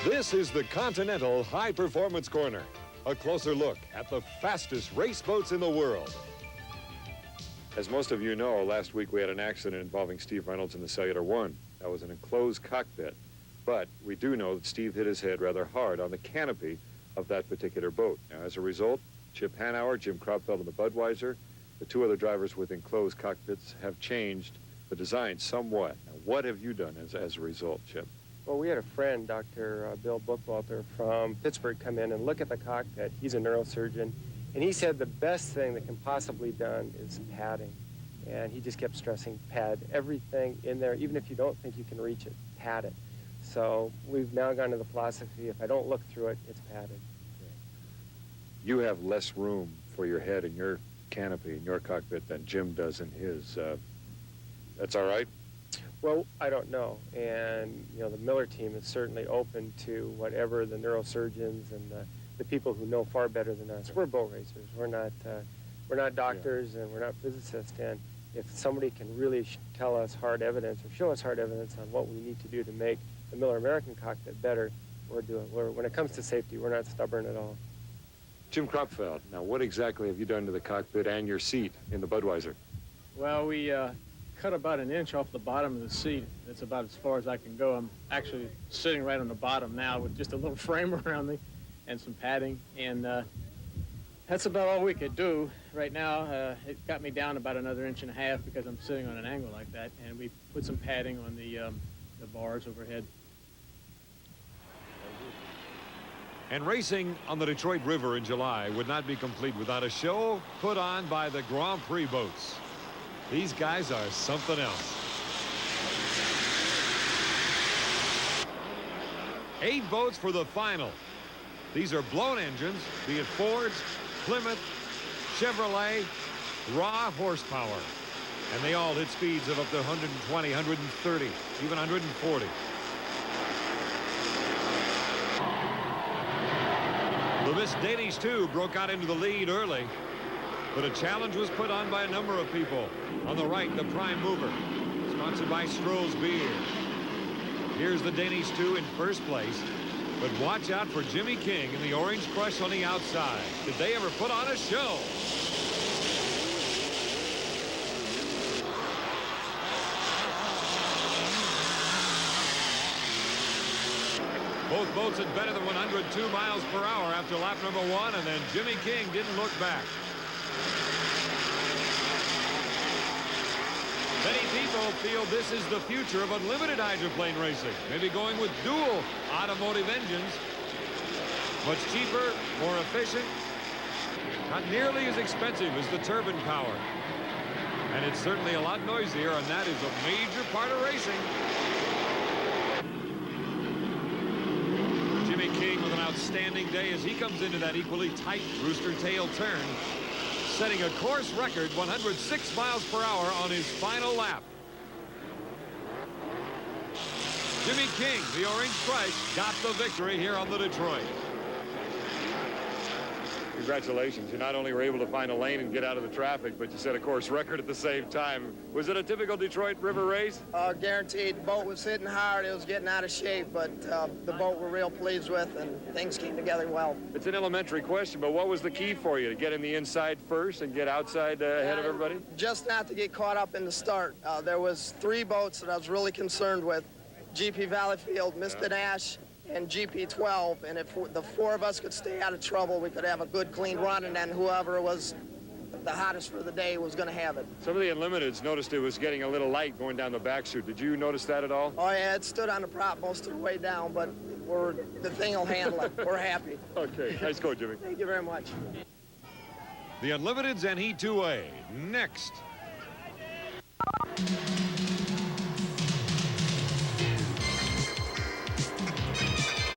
This is the Continental High Performance Corner. A closer look at the fastest race boats in the world. As most of you know, last week we had an accident involving Steve Reynolds in the Cellular One. That was an enclosed cockpit. But we do know that Steve hit his head rather hard on the canopy of that particular boat. Now, as a result, Chip Hanauer, Jim Kropfeld, and the Budweiser, the two other drivers with enclosed cockpits, have changed the design somewhat. Now, what have you done as a result, Chip? Well, we had a friend, Dr. Bill Bookwalter from Pittsburgh, come in and look at the cockpit. He's a neurosurgeon, and he said the best thing that can possibly be done is padding. And he just kept stressing pad everything in there, even if you don't think you can reach it, pad it. So we've now gone to the philosophy, if I don't look through it, it's padded. You have less room for your head in your canopy, in your cockpit, than Jim does in his. That's all right? Well, I don't know. And, you know, the Miller team is certainly open to whatever the neurosurgeons and the people who know far better than us. We're boat racers. We're not doctors, and we're not physicists. And if somebody can really tell us hard evidence or show us hard evidence on what we need to do to make the Miller American cockpit better, we'll do it. When it comes to safety, we're not stubborn at all. Jim Kropfeld, now what exactly have you done to the cockpit and your seat in the Budweiser? Well, we cut about an inch off the bottom of the seat. That's about as far as I can go. I'm actually sitting right on the bottom now with just a little frame around me and some padding, and that's about all we could do right now. It got me down about another inch and a half because I'm sitting on an angle like that, and we put some padding on the bars overhead. And racing on the Detroit River in July would not be complete without a show put on by the Grand Prix boats. These guys are something else. 8 boats for the final. These are blown engines, be it Fords, Plymouth, Chevrolet, raw horsepower. And they all hit speeds of up to 120, 130, even 140. The Miss Danish 2 broke out into the lead early, but a challenge was put on by a number of people. On the right, the prime mover, sponsored by Stroh's Beer. Here's the Danish 2 in first place, but watch out for Jimmy King and the Orange Crush on the outside. Did they ever put on a show? Both boats had better than 102 miles per hour after lap number 1, and then Jimmy King didn't look back. Many people feel this is the future of unlimited hydroplane racing, maybe going with dual automotive engines. Much cheaper, more efficient, not nearly as expensive as the turbine power. And it's certainly a lot noisier, and that is a major part of racing. Jimmy King with an outstanding day as he comes into that equally tight rooster tail turn, setting a course record 106 miles per hour on his final lap. Jimmy King, the Orange Crush, got the victory here on the Detroit. Congratulations. You not only were able to find a lane and get out of the traffic, but you set a course record at the same time. Was it a typical Detroit River race? Guaranteed. The boat was hitting hard. It was getting out of shape, but the boat we're real pleased with, and things came together well. It's an elementary question, but what was the key for you? To get in the inside first and get outside ahead of everybody? Just not to get caught up in the start. There was 3 boats that I was really concerned with. GP Valleyfield, Mr. Nash, and GP12, and if the 4 of us could stay out of trouble, we could have a good, clean run, and then whoever was the hottest for the day was going to have it. Some of the Unlimiteds noticed it was getting a little light going down the back chute. Did you notice that at all? Oh, yeah, it stood on the prop most of the way down, but the thing will handle it. We're happy. Okay, nice go, Jimmy. Thank you very much. The Unlimiteds and E2A next.